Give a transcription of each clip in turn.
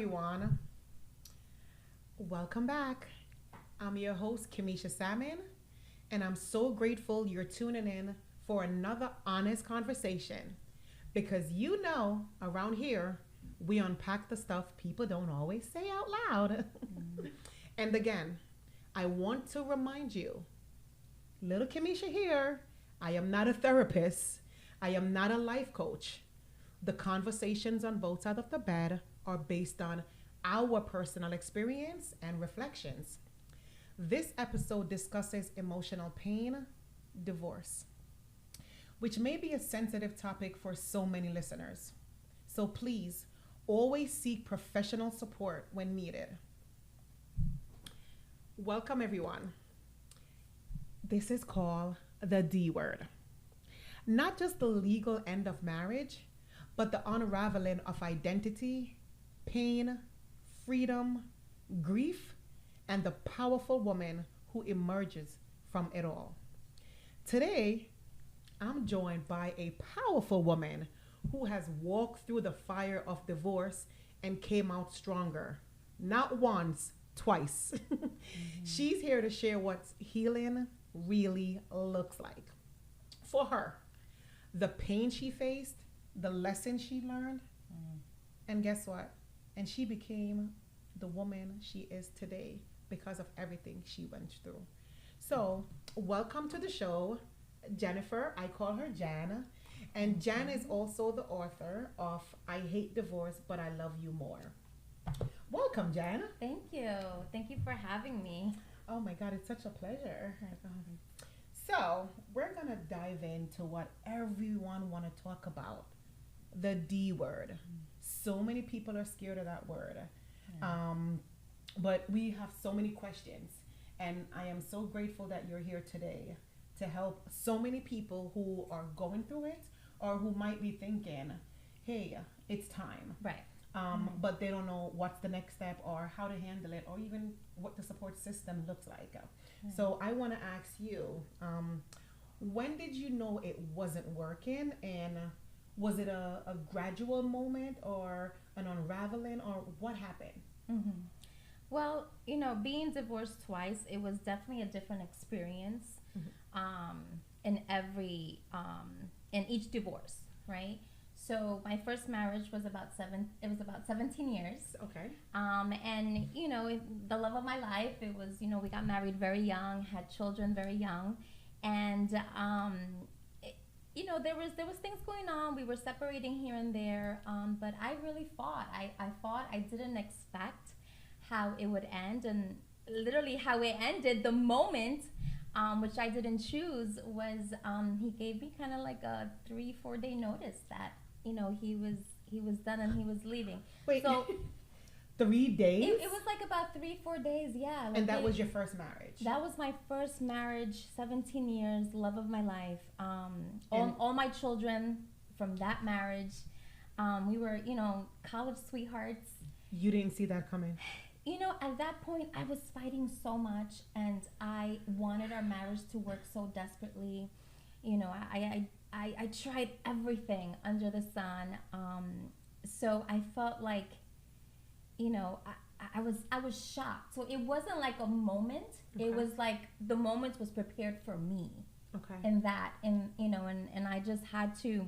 everyone. Welcome back. I'm your host, Kemesha, and I'm so grateful you're tuning in for another honest conversation because around here, we unpack the stuff people don't always say out loud. And again, I want to remind you, little Kemesha here, I am not a therapist, I am not a life coach. The conversations on both sides of the bed are based on our personal experience and reflections. This episode discusses emotional pain, divorce, which may be a sensitive topic for so many listeners. So please always seek professional support when needed. Welcome, everyone. This is called the D word. Not just the legal end of marriage, but the unraveling of identity, pain, freedom, grief, and the powerful woman who emerges from it all. Today, I'm joined by a powerful woman who has walked through the fire of divorce and came out stronger. Not once, twice. She's here to share what healing really looks like. For her, the pain she faced, the lessons she learned, and guess what? And she became the woman she is today because of everything she went through. So, welcome to the show, Jennifer. I call her Jan. And Jan is also the author of I Hate Divorce, But I Love You More. Welcome, Jan. Thank you. Thank you for having me. Oh my God, it's such a pleasure. So, we're going to dive into what everyone want to talk about, the D word. So many people are scared of that word. Yeah. But we have so many questions. And I am so grateful that you're here today to help so many people who are going through it or who might be thinking, hey, it's time. Right. But they don't know what's the next step or how to handle it or even what the support system looks like. So I want to ask you, when did you know it wasn't working? And was it a gradual moment or an unraveling or what happened? Mm-hmm. Well, being divorced twice, it was definitely a different experience in in each divorce, right? So my first marriage was about 17 years. Okay. And the love of my life, it was, we got married very young, had children very young, and there was things going on. We were separating here and there, but I really fought. I fought. I didn't expect how it would end, and literally how it ended. The moment, which I didn't choose, was he gave me kind of like a 3-4 day notice that he was done and he was leaving. Wait, so 3 days? it was like about 3-4 days, yeah. Like and that was your first marriage? That was my first marriage, 17 years, love of my life. All my children from that marriage. We were, college sweethearts. You didn't see that coming? At that point, I was fighting so much, and I wanted our marriage to work so desperately. I tried everything under the sun. So I felt like, I was shocked. So it wasn't like a moment. Okay. It was like the moment was prepared for me. Okay. And I just had to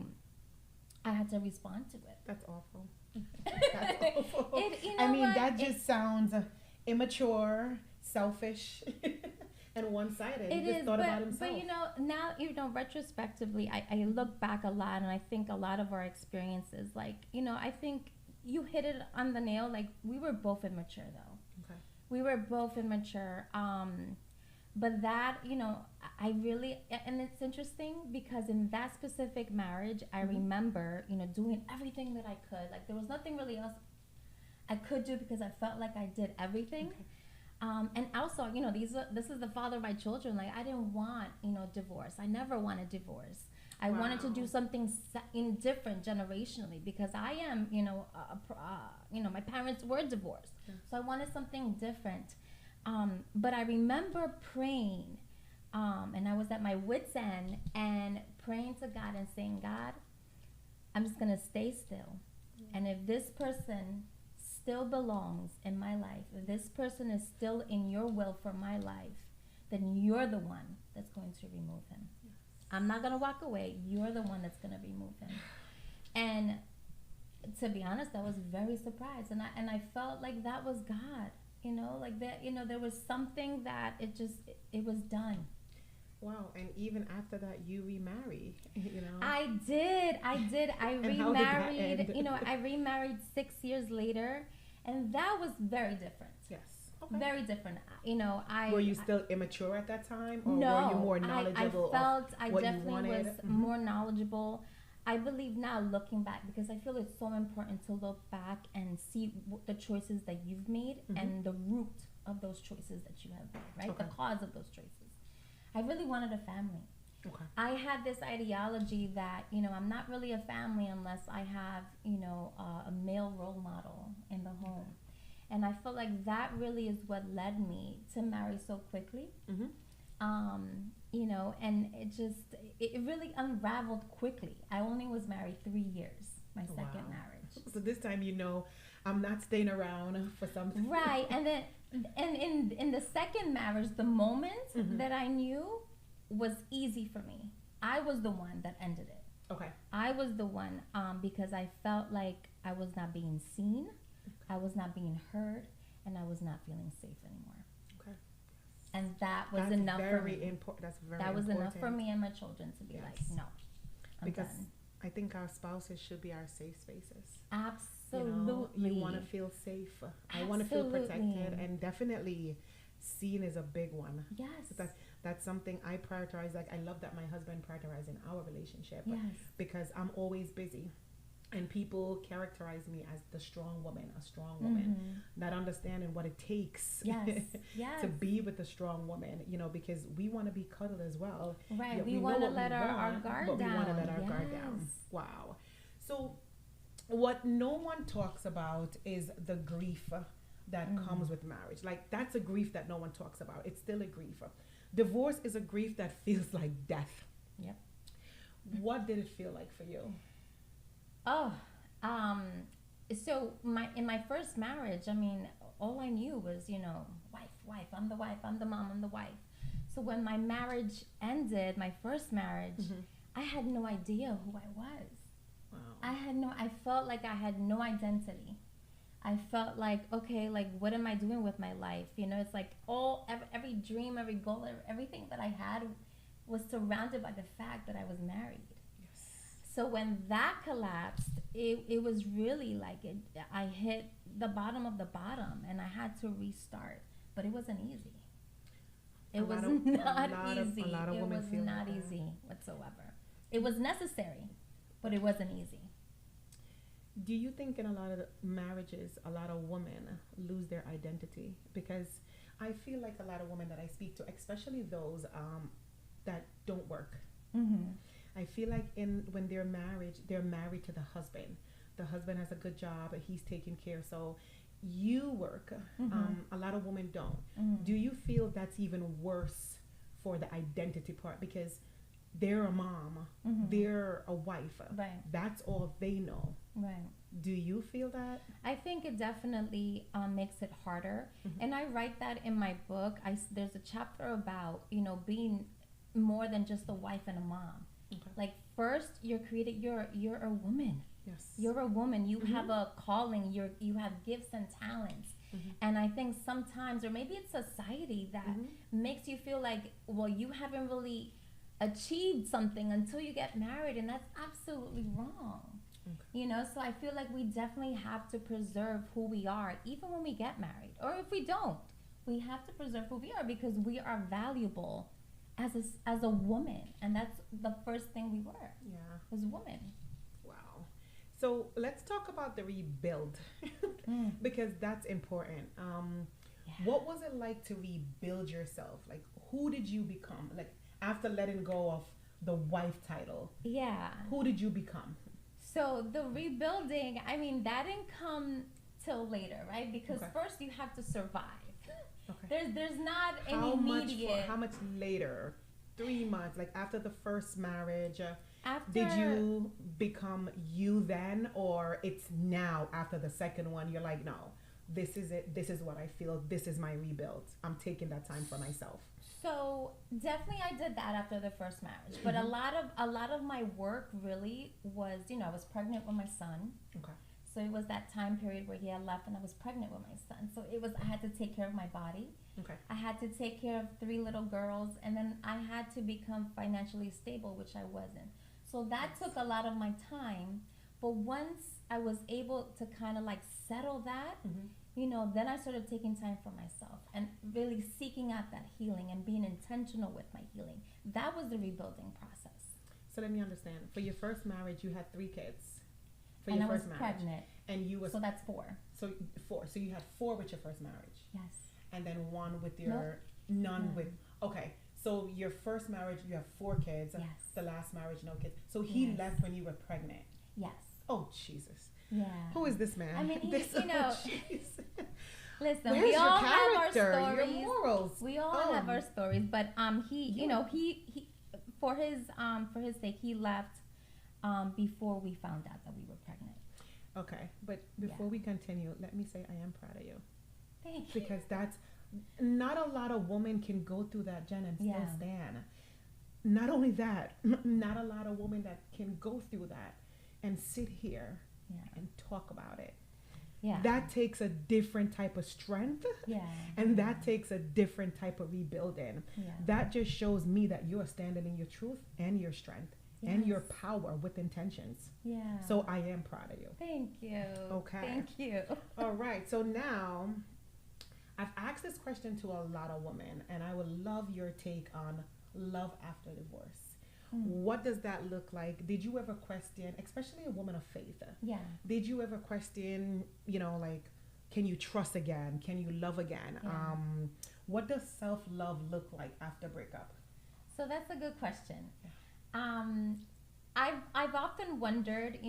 respond to it. That's awful. That's awful. That just sounds immature, selfish, and one-sided. He just thought about himself. But now, retrospectively, I look back a lot, and I think a lot of our experiences, like, I think you hit it on the nail. Like, we were both immature, though. Okay. We were both immature. But that, I really, and it's interesting because in that specific marriage, I remember, doing everything that I could. Like, there was nothing really else I could do because I felt like I did everything. Okay. And also, this is the father of my children. Like, I didn't want, divorce. I never wanted divorce. I wanted to do something different generationally because I am, my parents were divorced. Yeah. So I wanted something different. But I remember praying, and I was at my wit's end and praying to God and saying, God, I'm just going to stay still. Yeah. And if this person still belongs in my life, if this person is still in your will for my life, then you're the one that's going to remove him. Yes. I'm not going to walk away. You're the one that's going to remove him. And to be honest, I was very surprised. And I felt like that was God, like that, there was something that it was done. Wow. And even after that, you remarried, I did. I remarried, I remarried 6 years later. And that was very different. Yes. Okay. Very different. Were you still immature at that time? Or no, were you more knowledgeable I definitely was more knowledgeable. I believe now, looking back, because I feel it's so important to look back and see the choices that you've made and the root of those choices that you have made, right? Okay. The cause of those choices. I really wanted a family. Okay. I had this ideology that, I'm not really a family unless I have, a male role model in the home. And I feel like that really is what led me to marry so quickly. Mm-hmm. And it really unraveled quickly. I only was married 3 years, my second marriage. So this time, I'm not staying around for something. Right. And then, in the second marriage, the moment that I knew was easy for me. I was the one that ended it. Okay. I was the one, because I felt like I was not being seen, I was not being heard, and I was not feeling safe anymore. Okay. And that's enough for me. That's very important. That was enough for me and my children to be like, no, because done. I think our spouses should be our safe spaces. Absolutely. You want to feel safe. I want to feel protected, and definitely seen is a big one. Yes. That's something I prioritize. Like, I love that my husband prioritizes in our relationship. Yes. Because I'm always busy. And people characterize me as the strong woman, a strong woman, not understanding what it takes to be with a strong woman, because we want to be cuddled as well. Right. We want to let our guard down. But we want to let our guard down. Wow. So what no one talks about is the grief that comes with marriage. Like, that's a grief that no one talks about. It's still a grief. Divorce is a grief that feels like death. Yep. What did it feel like for you? So in my first marriage, all I knew was, wife, I'm the wife, I'm the mom, I'm the wife. So when my marriage ended, my first marriage, I had no idea who I was. Wow. I felt like I had no identity. I felt like, okay, like, what am I doing with my life? It's like every dream, every goal, everything that I had was surrounded by the fact that I was married. So when that collapsed, it was really like I hit the bottom of the bottom, and I had to restart. But it wasn't easy. It was not easy. It was not easy whatsoever. It was necessary, but it wasn't easy. Do you think in a lot of marriages, a lot of women lose their identity? Because I feel like a lot of women that I speak to, especially those that don't work, I feel like when they're married to the husband. The husband has a good job, he's taking care. So you work. A lot of women don't. Do you feel that's even worse for the identity part? Because they're a mom, they're a wife. Right. That's all they know. Right. Do you feel that? I think it definitely makes it harder. And I write that in my book. There's a chapter about, being more than just a wife and a mom. Okay. Like, first, you're created. You're a woman. Yes. You're a woman. You have a calling. You have gifts and talents. And I think sometimes, or maybe it's society that makes you feel like, well, you haven't really achieved something until you get married, and that's absolutely wrong. Okay. So I feel like we definitely have to preserve who we are, even when we get married, or if we don't, we have to preserve who we are, because we are valuable as a woman, and that's the first thing we were. Yeah, was woman. Wow. So let's talk about the rebuild, because that's important. What was it like to rebuild yourself? Like, who did you become? Like, after letting go of the wife title, who did you become? So the rebuilding, that didn't come till later, right? Because first you have to survive. Okay. There's not any immediate. How much later? 3 months, like after the first marriage, did you become you then, or it's now after the second one you're like, no, this is it, this is what I feel, this is my rebuild, I'm taking that time for myself? So definitely I did that after the first marriage, but a lot of my work really was, I was pregnant with my son. Okay. So it was that time period where he had left and I was pregnant with my son. So I had to take care of my body. Okay. I had to take care of 3 little girls, and then I had to become financially stable, which I wasn't. So that took a lot of my time. But once I was able to kind of like settle that, then I started taking time for myself and really seeking out that healing and being intentional with my healing. That was the rebuilding process. So let me understand. For your first marriage, you had 3 kids. For and your I was first marriage. Pregnant. And you was so that's 4. So 4. So you had 4 with your first marriage. Yes. And then 1 with your none with. Okay. So your first marriage, you have 4 kids. Yes. The last marriage, no kids. So he left when you were pregnant. Yes. Oh Jesus. Yeah. Who is this man? I mean, this, listen, Where's we all your have our character, stories. your morals? We all have our stories, but he for his sake he left before we found out that we were pregnant. Okay, but before we continue, let me say I am proud of you. Thank you. Because that's not a lot of women can go through that, Jen, and still stand. Not only that, not a lot of women that can go through that and sit here and talk about it. Yeah. That takes a different type of strength. Yeah. And that takes a different type of rebuilding. Yeah. That just shows me that you are standing in your truth and your strength. Yes. And your power with intentions. Yeah. So I am proud of you. Thank you. Okay. Thank you. All right. So now I've asked this question to a lot of women, and I would love your take on love after divorce. What does that look like? Did you ever question, especially a woman of faith? Yeah. Did you ever question, like, can you trust again? Can you love again? Yeah. What does self-love look like after breakup? So that's a good question. Yeah. I've often wondered,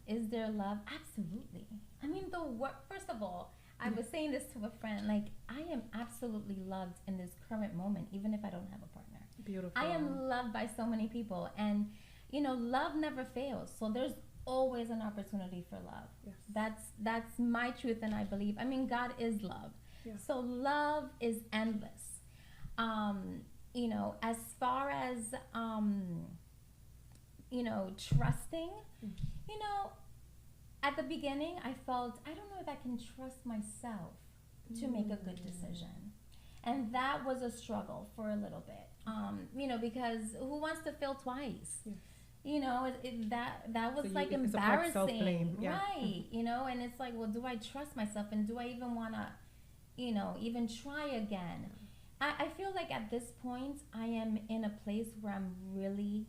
is there love? Absolutely. I mean, first of all, I was saying this to a friend, like, I am absolutely loved in this current moment, even if I don't have a partner. Beautiful. I am loved by so many people, and love never fails. So there's always an opportunity for love. Yes. That's my truth, and I believe. I mean, God is love. Yeah. So love is endless. As far as trusting, at the beginning I felt, I don't know if I can trust myself to make a good decision. And that was a struggle for a little bit. Because who wants to fail twice? Yes. That was so like embarrassing, yeah. Right? And it's like, well, do I trust myself, and do I even want to, even try again? I feel like at this point I am in a place where I'm really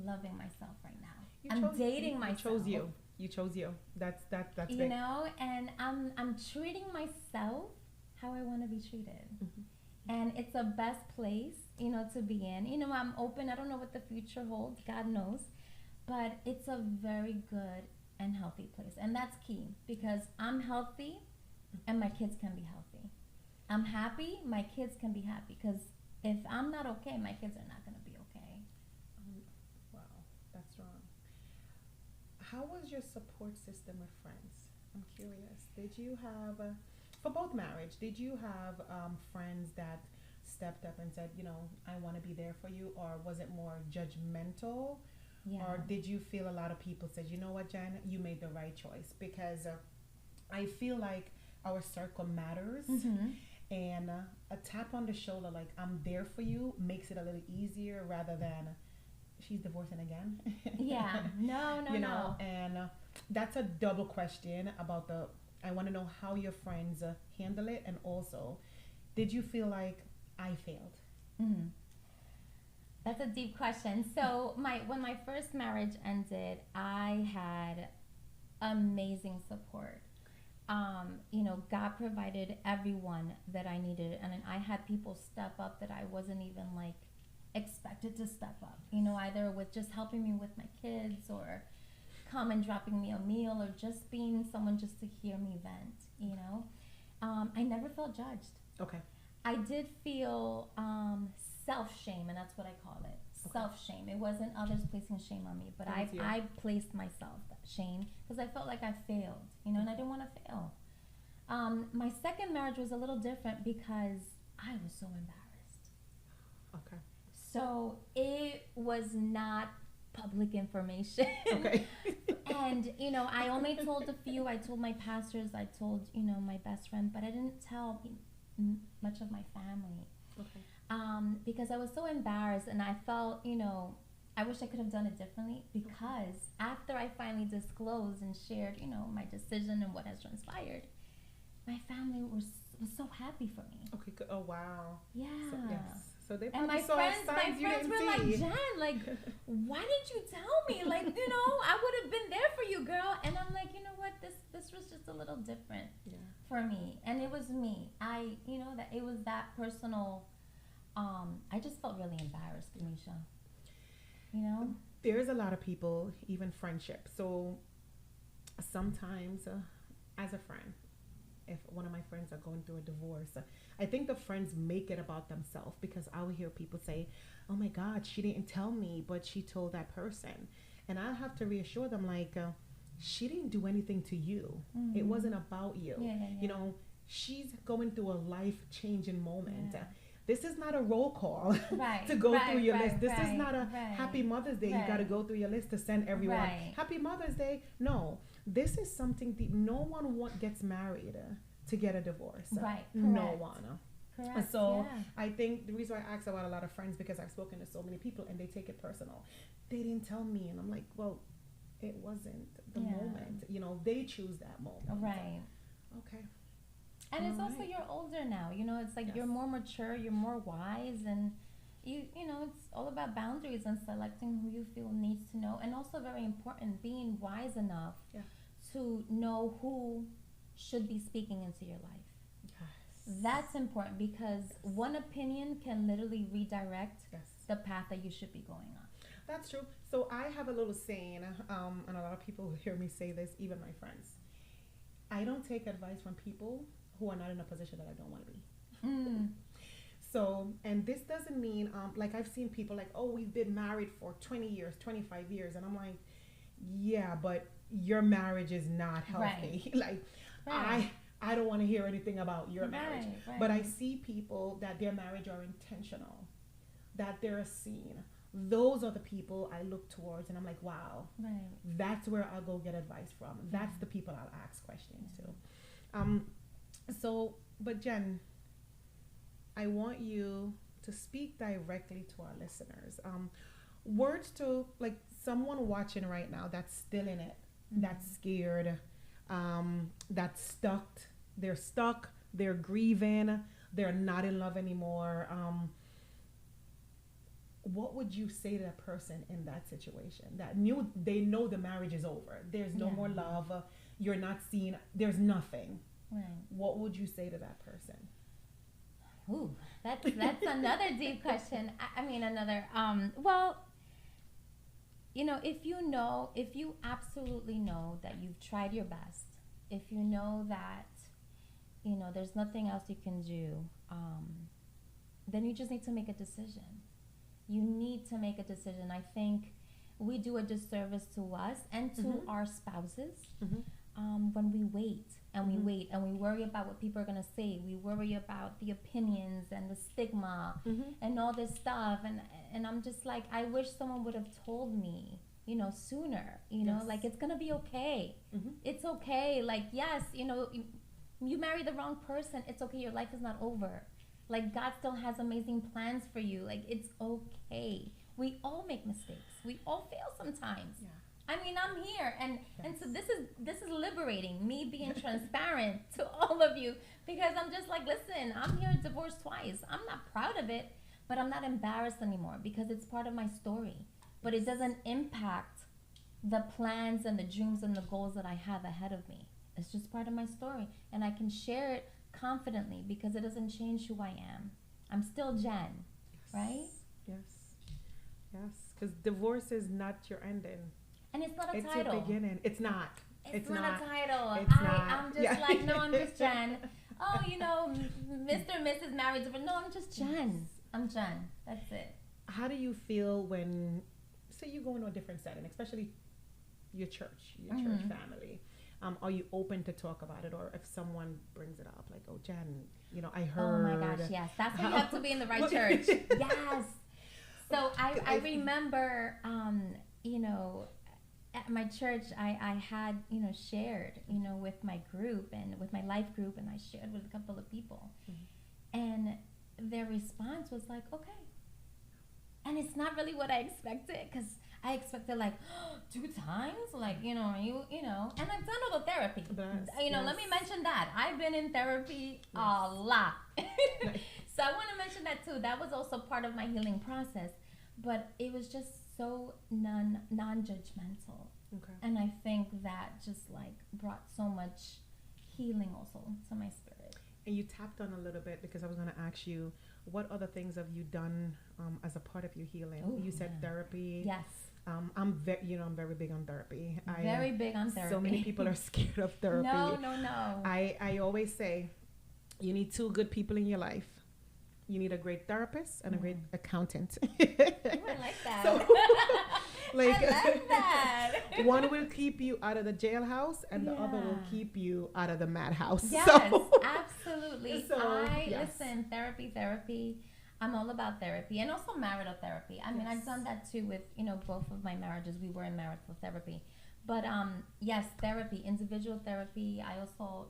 loving myself right now. I'm dating myself. You chose you. That's you big. And I'm treating myself how I want to be treated. Mm-hmm. And it's the best place, to be in. I'm open. I don't know what the future holds. God knows. But it's a very good and healthy place. And that's key, because I'm healthy and my kids can be healthy. I'm happy, my kids can be happy. Because if I'm not okay, my kids are not going to be okay. Wow, that's strong. How was your support system with friends? I'm curious. Did you have... for both marriage, did you have friends that stepped up and said, I want to be there for you? Or was it more judgmental? Yeah. Or did you feel a lot of people said, you know what, Jen, you made the right choice? Because I feel like our circle matters. Mm-hmm. And a tap on the shoulder, like, I'm there for you, makes it a little easier rather than she's divorcing again. Yeah. No. And that's a double question about I want to know how your friends handle it, and also, did you feel like I failed? Mm-hmm. That's a deep question. So when my first marriage ended, I had amazing support. God provided everyone that I needed, and I had people step up that I wasn't even expected to step up. Either with just helping me with my kids, or come and dropping me a meal, or just being someone just to hear me vent. I never felt judged. Okay. I did feel self-shame, and that's what I call it. self-shame. It wasn't others placing shame on me, but I placed myself that shame because I felt like I failed, and I didn't want to fail. My second marriage was a little different because I was so embarrassed. Okay. So it was not public information. Okay. And, I only told a few. I told my pastors, I told, my best friend, but I didn't tell much of my family. Okay. Because I was so embarrassed, and I felt, I wish I could have done it differently, because after I finally disclosed and shared, my decision and what has transpired, my family was so happy for me. Okay, good. Oh, wow. Yeah. So they and probably saw signs you didn't were see. like, Jen, why didn't you tell me? I would have been there for you, girl. And I'm like, you know what? This was just a little different for me. And it was me. That it was that personal. I just felt really embarrassed, Kemesha. There's a lot of people, even friendship. So sometimes, as a friend, if one of my friends are going through a divorce, I think the friends make it about themselves, because I will hear people say, oh my God, she didn't tell me, but she told that person. And I have to reassure them, she didn't do anything to you. Mm-hmm. It wasn't about you. Yeah. She's going through a life-changing moment. Yeah. This is not a roll call to go through your list. This is not a Happy Mother's Day. You got to go through your list to send everyone Happy Mother's Day. No, this is something deep. No one gets married to get a divorce. Right. No one. Correct. So I think the reason why I ask about a lot of friends, because I've spoken to so many people and they take it personal. They didn't tell me, and I'm like, well, it wasn't the moment. They choose that moment. Right. Okay. And it's also, you're older now, it's like you're more mature, you're more wise, and it's all about boundaries and selecting who you feel needs to know. And also very important, being wise enough to know who should be speaking into your life. Yes. That's important, because one opinion can literally redirect the path that you should be going on. That's true. So I have a little saying, and a lot of people hear me say this, even my friends. I don't take advice from people who are not in a position that I don't want to be. So, and this doesn't mean, I've seen people oh, we've been married for 20 years, 25 years. And I'm like, yeah, but your marriage is not healthy. I don't want to hear anything about your marriage. But I see people that their marriage are intentional, that they're seen. Those are the people I look towards, and I'm like, wow, that's where I'll go get advice from. That's the people I'll ask questions to. But Jen, I want you to speak directly to our listeners. Words to someone watching right now that's still in it, that's scared, that's stuck. They're stuck. They're grieving. They're not in love anymore. What would you say to that person in that situation? They know the marriage is over. There's no more love. You're not seen. There's nothing. Right. What would you say to that person? Ooh, that's another deep question. If you absolutely know that you've tried your best, if you know that, there's nothing else you can do, then you just need to make a decision. You need to make a decision. I think we do a disservice to us and to our spouses when we wait and we wait and we worry about what people are going to say. We worry about the opinions and the stigma and all this stuff. And I'm just like, I wish someone would have told me, sooner, it's going to be okay. It's okay. Yes, you married the wrong person. It's okay. Your life is not over. God still has amazing plans for you. It's okay. We all make mistakes. We all fail sometimes. Yeah. I'm here, and so this is liberating, me being transparent to all of you, because I'm just listen, I'm here divorced twice. I'm not proud of it, but I'm not embarrassed anymore, because it's part of my story. But it doesn't impact the plans and the dreams and the goals that I have ahead of me. It's just part of my story, and I can share it confidently because it doesn't change who I am. I'm still Jen, right? Yes, because divorce is not your ending. And it's not a title. It's your beginning. It's not. It's not a title. I'm just no, I'm just Jen. Oh, Mr. and Mrs. married. No, I'm just Jen. I'm Jen. That's it. how do you feel when, say, you go into a different setting, especially your church, church family? Are you open to talk about it, or if someone brings it up, like, oh, Jen, I heard. Oh my gosh, yes, that's why you have to be in the right church. Yes. So I remember, at my church, I had, shared, with my group and with my life group, and I shared with a couple of people, and their response was like, okay. And it's not really what I expected, because I expected like 2 times, like, and I've done all the therapy. Let me mention that. I've been in therapy a lot. So I want to mention that too. That was also part of my healing process, but it was just so non-judgmental. Okay. And I think that just like brought so much healing also to my spirit. And you tapped on a little bit, because I was going to ask you, what other things have you done as a part of your healing? Ooh, you said therapy. Yes. I'm very big on therapy. Very big on therapy. So many people are scared of therapy. No. I always say, you need 2 good people in your life. You need a great therapist and a great accountant. Ooh, I like that. So, I like that. One will keep you out of the jailhouse, and the other will keep you out of the madhouse. Yes, absolutely. Yes. Listen, therapy. I'm all about therapy, and also marital therapy. I mean, I've done that too with, both of my marriages. We were in marital therapy. But yes, therapy, individual therapy. I also,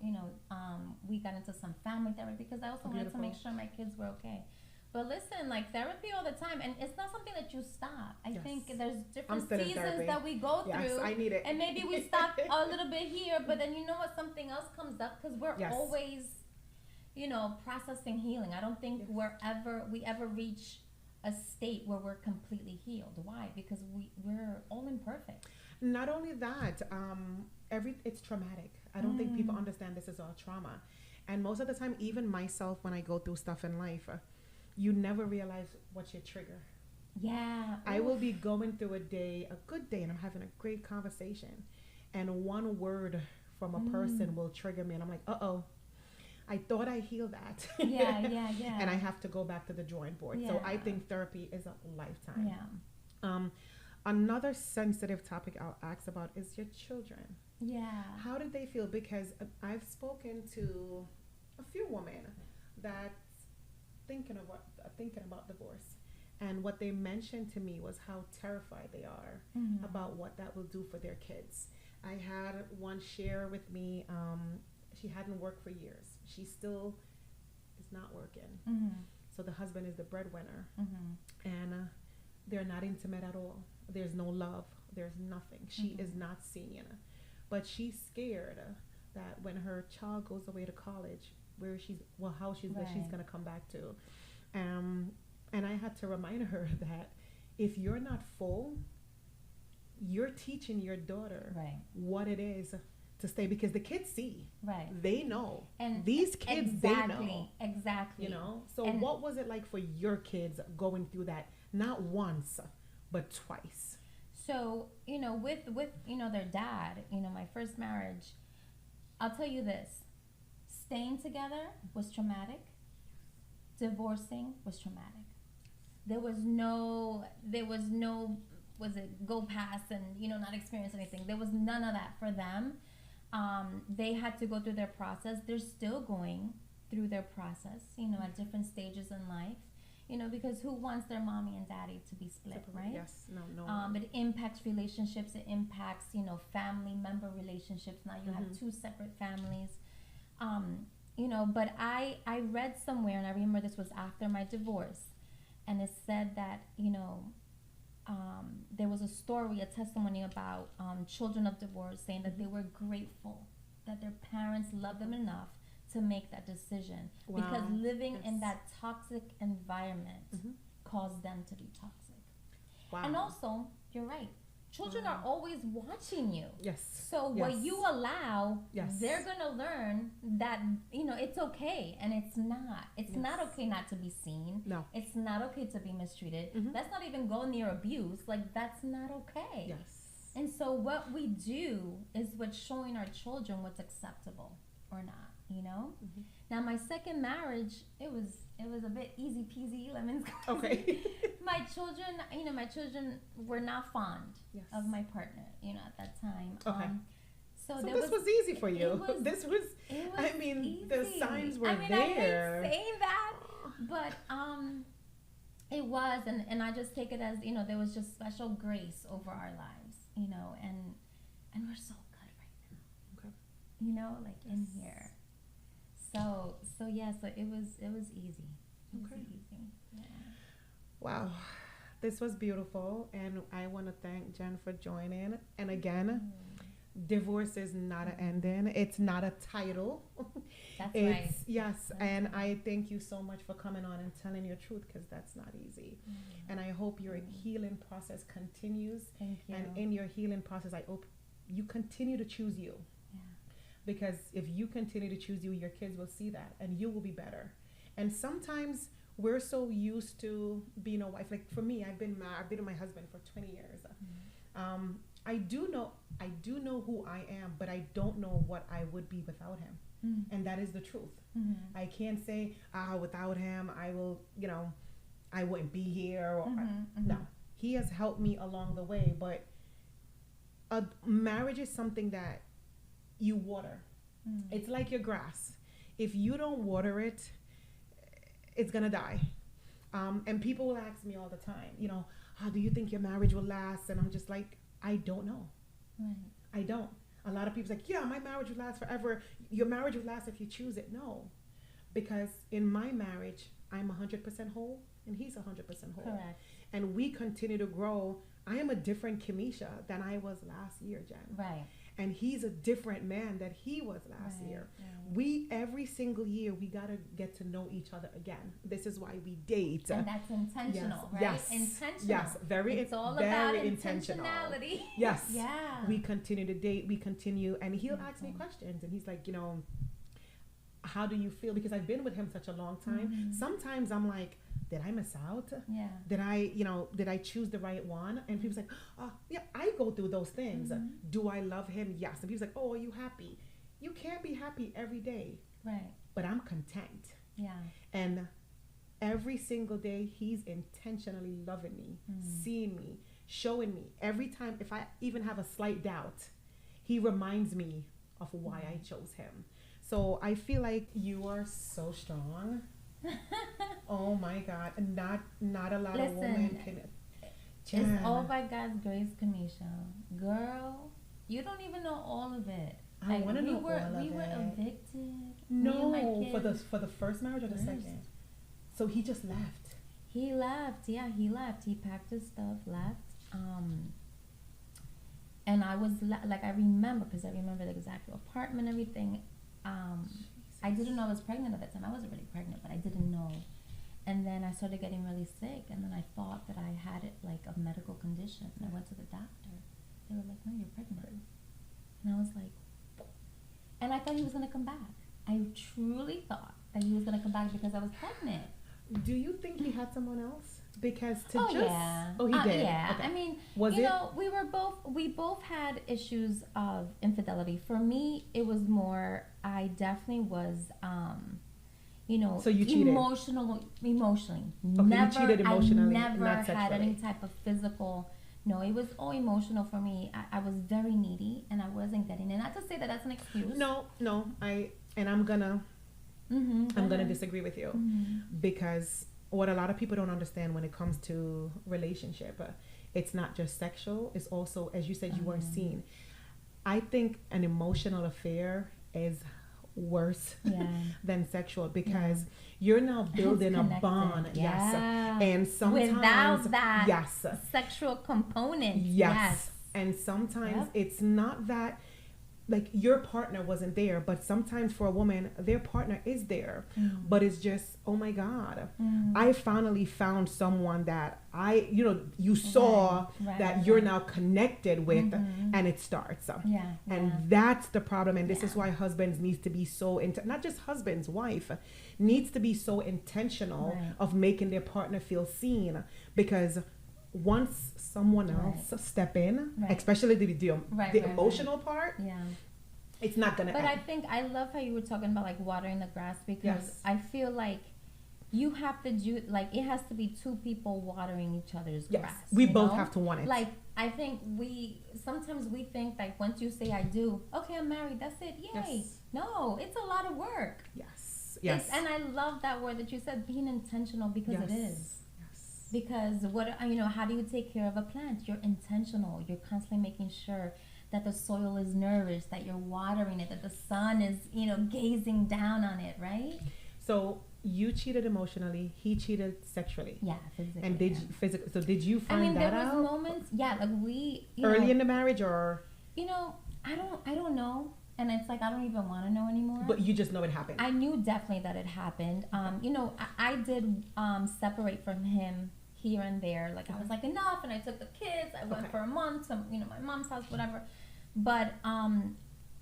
we got into some family therapy, because I also wanted to make sure my kids were okay. But listen, like, therapy all the time, and it's not something that you stop. I think there's different seasons that we go through. Yes, I need it. And maybe we stop a little bit here, but then something else comes up, because we're always, processing healing. I don't think we ever reach a state where we're completely healed. Why? Because we're all imperfect. Not only that, it's traumatic. I don't think people understand this is all trauma. And most of the time, even myself, when I go through stuff in life, you never realize what's your trigger. Yeah. I will be going through a good day, and I'm having a great conversation, and one word from a person will trigger me, and I'm like, uh-oh, I thought I healed that. Yeah. And I have to go back to the drawing board. So I think therapy is a lifetime. Yeah. Another sensitive topic I'll ask about is your children. Yeah. How did they feel? Because I've spoken to a few women that thinking about divorce, and what they mentioned to me was how terrified they are about what that will do for their kids. I had one share with me, she hadn't worked for years. She still is not working. So the husband is the breadwinner, and they're not intimate at all. There's no love. There's nothing. She is not seen. But she's scared that when her child goes away to college, where she's going to come back to. And I had to remind her that if you're not full, you're teaching your daughter what it is to stay, because the kids see. Right. They know. And these kids, they know. Exactly. So what was it like for your kids going through that, not once, but twice? So, with their dad, my first marriage, I'll tell you this. Staying together was traumatic. Divorcing was traumatic. There was no go past and, not experience anything. There was none of that for them. They had to go through their process. They're still going through their process, at different stages in life. Because who wants their mommy and daddy to be split, right? Yes, no. It impacts relationships. It impacts, family member relationships. Now you have 2 separate families. But I read somewhere, and I remember this was after my divorce, and it said that, there was a story, a testimony about children of divorce saying that they were grateful that their parents loved them enough to make that decision. Wow. Because living in that toxic environment caused them to be toxic. Wow. And also, you're right. Children are always watching you. Yes. So what you allow, they're going to learn that, it's okay. And it's not. It's not okay not to be seen. No. It's not okay to be mistreated. Let's not even go near abuse. Like, that's not okay. Yes. And so what we do is what's showing our children what's acceptable or not, you know. Now my second marriage, it was a bit easy peasy lemons squeezy. Okay. My children were not fond of my partner, at that time. Okay. So this was easy for you. This was I mean, easy. the signs were I there. hate saying that, but it was, and I just take it as, there was just special grace over our lives, and we're so good right now. Okay. Like in here. So it was easy. Easy. Yeah. Wow. This was beautiful, and I want to thank Jen for joining. And again, divorce is not an ending. It's not a title. That's right. Yes, and I thank you so much for coming on and telling your truth, because that's not easy. And I hope your healing process continues. Thank you. And in your healing process, I hope you continue to choose you. Yeah. Because if you continue to choose you, your kids will see that, and you will be better. And sometimes we're so used to being a wife. Like for me, I've been with my husband for 20 years. I do know who I am, but I don't know what I would be without him. And that is the truth. I can't say, without him, I will, I wouldn't be here. Or, no, he has helped me along the way. But a marriage is something that you water. It's like your grass. If you don't water it, it's gonna die. And people will ask me all the time, how do you think your marriage will last? And I'm just like, I don't know. Right. I don't. A lot of people's like, yeah, my marriage will last forever. Your marriage will last if you choose it. No. Because in my marriage, I'm 100% whole and he's 100% whole. Correct. And we continue to grow. I am a different Kemesha than I was last year, Jen. Right. And he's a different man that he was last year. Right. Every single year, we got to get to know each other again. This is why we date. And that's intentional, right? Yes. Intentional. Yes. It's all very about intentional. Intentionality. Yes. Yeah. We continue to date. We continue. And he'll ask me questions. And he's like, how do you feel? Because I've been with him such a long time. Sometimes I'm like, did I miss out? Yeah. Did I choose the right one? And people's like, yeah, I go through those things. Do I love him? Yes. And people's like, oh, are you happy? You can't be happy every day. Right. But I'm content. Yeah. And every single day, he's intentionally loving me, seeing me, showing me. Every time, if I even have a slight doubt, he reminds me of why I chose him. So I feel like you are so strong. Oh my God. Not a lot of women can. It's all by God's grace, Kemesha. Girl, you don't even know all of it. I want to know all of it. We were evicted. No, for the first marriage or the second? So he just left. He left. Yeah, he left. He packed his stuff, left. And I was I remember, because I remember the exact apartment, everything. I didn't know I was pregnant at that time. I wasn't really pregnant, but I didn't know. And then I started getting really sick, and then I thought that I had it like a medical condition. And I went to the doctor. They were like, no, you're pregnant. And I was like, and I thought he was going to come back. I truly thought that he was going to come back because I was pregnant. Do you think he had someone else? Because yeah. Oh, he did. Yeah. Okay. I mean, we both had issues of infidelity. For me, it was more, I definitely was, so you cheated. Emotionally. Okay, never, you cheated emotionally, I never not had sexually. any type of physical. No, it was all emotional for me. I was very needy, and I wasn't getting it. Not to say that that's an excuse. No, I'm gonna disagree with you, because what a lot of people don't understand when it comes to relationship, it's not just sexual. It's also, as you said, you weren't seen. I think an emotional affair is worse than sexual, because you're now building a bond. Yes. And sometimes without that sexual component. Yes. And sometimes it's not that, like, your partner wasn't there, but sometimes for a woman, their partner is there, but it's just, oh my God, I finally found someone that you saw that you're now connected with, and it starts. And that's the problem. And this is why husbands needs to be so not just husbands, wife needs to be so intentional of making their partner feel seen, because once someone else step in, especially the emotional part, It's not gonna But end. I think I love how you were talking about like watering the grass, because Yes. I feel like you have to do, like, it has to be two people watering each other's Yes. grass. We you both know? have to want it. Like, I think sometimes we think like once you say I do, okay, I'm married, that's it, yay. Yes. No, it's a lot of work. Yes. Yes. And I love that word that you said, being intentional, because yes. it is. Yes. Because how do you take care of a plant? You're intentional. You're constantly making sure that the soil is nourished, that you're watering it, that the sun is, gazing down on it, right? So you cheated emotionally. He cheated sexually. Yeah, physically. And did you physically? So did you find that out? There was moments, yeah, like we early in the marriage, or I don't know, and it's like I don't even want to know anymore. but you just know it happened. I knew definitely that it happened. I did separate from him here and there. Like I was like enough, and I took the kids. I went for a month to my mom's house, whatever. But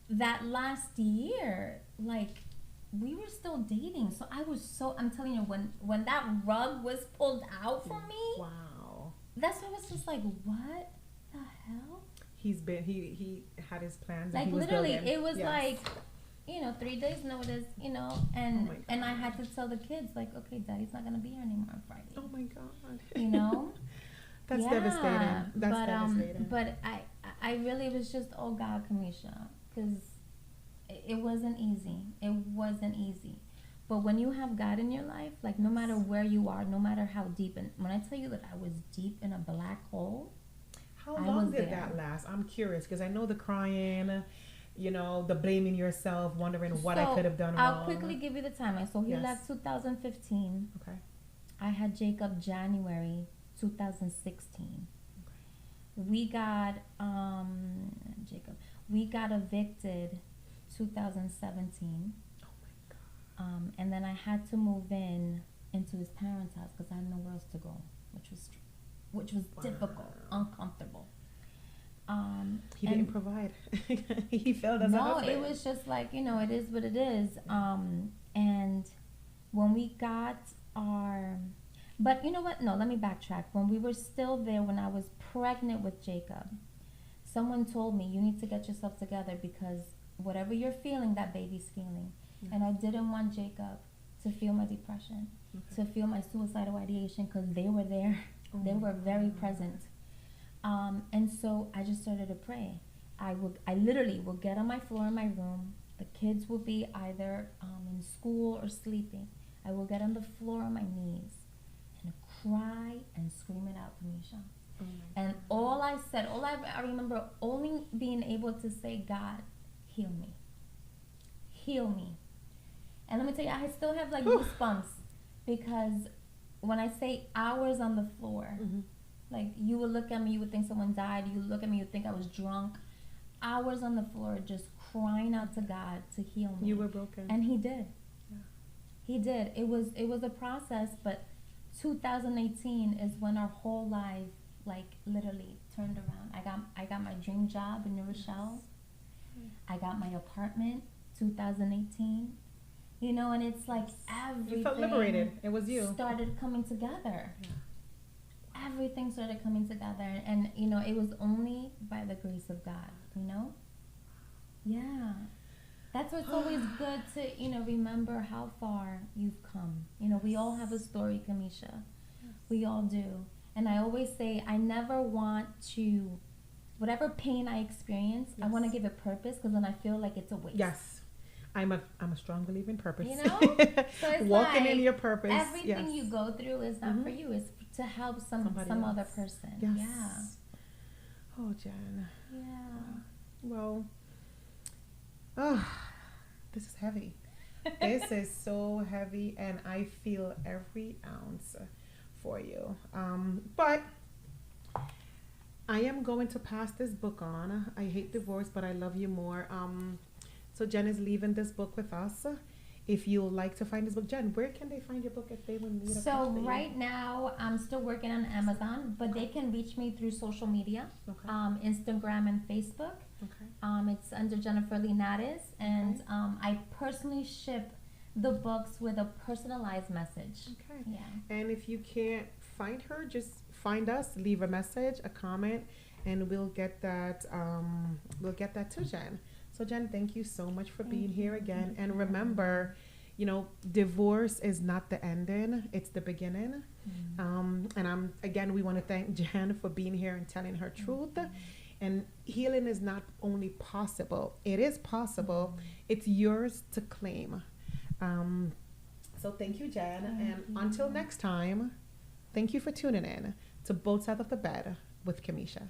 that last year, like we were still dating. So I'm telling you, when that rug was pulled out for me, wow, that's why I was just like, what the hell? He had his plans. Like and he was literally, building. it was Yes. like 3 days notice, and Oh my I had to tell the kids like, okay, Daddy's not gonna be here anymore on Friday. Oh my God. That's devastating. That's devastating. But I really was just, oh God, Kemesha, because it wasn't easy. It wasn't easy. But when you have God in your life, like no matter where you are, no matter how deep, and when I tell you that I was deep in a black hole. How long did that last? I'm curious because I know the crying, the blaming yourself, wondering what I could have done wrong. I'll quickly give you the timeline. So he left 2015. Okay. I had Jacob January 2016. Okay. We got We got evicted 2017. Oh my God. And then I had to move into his parents' house because I had nowhere else to go, which was difficult, uncomfortable. He didn't provide. He failed as a husband. No, it was just like, it is what it is. And when we got but you know what? No, let me backtrack. When we were still there, when I was pregnant with Jacob, someone told me, you need to get yourself together because whatever you're feeling, that baby's feeling. Mm-hmm. And I didn't want Jacob to feel my depression, to feel my suicidal ideation, because they were there. They were very present. And so I just started to pray. I literally would get on my floor in my room. The kids would be either in school or sleeping. I will get on the floor on my knees and cry and scream it out, Kemesha. And all I remember only being able to say, God, heal me. Heal me. And let me tell you, I still have like goosebumps because when I say hours on the floor, like you would look at me, you would think someone died. You would look at me, you would think I was drunk. Hours on the floor just crying out to God to heal me. You were broken. And he did. Yeah. He did. It was a process, but 2018 is when our whole life like literally turned around. I got my dream job in New Rochelle. Yes. I got my apartment 2018. And it's like everything. You felt liberated. It was you. Started coming together. Yeah. Everything started coming together, and it was only by the grace of God. Yeah. That's why it's always good to remember how far you've come. We all have a story, Kemesha. Yes. We all do. And I always say I never want to, whatever pain I experience, I want to give it purpose because then I feel like it's a waste. Yes. I'm a strong believer in purpose. So it's walking in your purpose. Everything you go through is not for you. It's to help some other person. Yes. Yeah. Oh, Jen. Yeah. Well, this is heavy. This is so heavy, and I feel every ounce for you. But I am going to pass this book on. I hate divorce, but I love you more. So Jen is leaving this book with us. If you would like to find this book, Jen, where can they find your book if they would need a So right now, I'm still working on Amazon, but they can reach me through social media, Instagram and Facebook. It's under Jennifer Linares, and I personally ship the books with a personalized message. Okay. Yeah. And if you can't find her, just find us, leave a message, a comment, and we'll get that to Jen. So So Jen, thank you so much for being here again. And remember, you know, divorce is not the ending, it's the beginning. And we want to thank Jen for being here and telling her truth. And healing is not only possible, it is possible. It's yours to claim. So thank you, Jen. And until next time, thank you for tuning in to Both Sides of the Bed with Kemesha.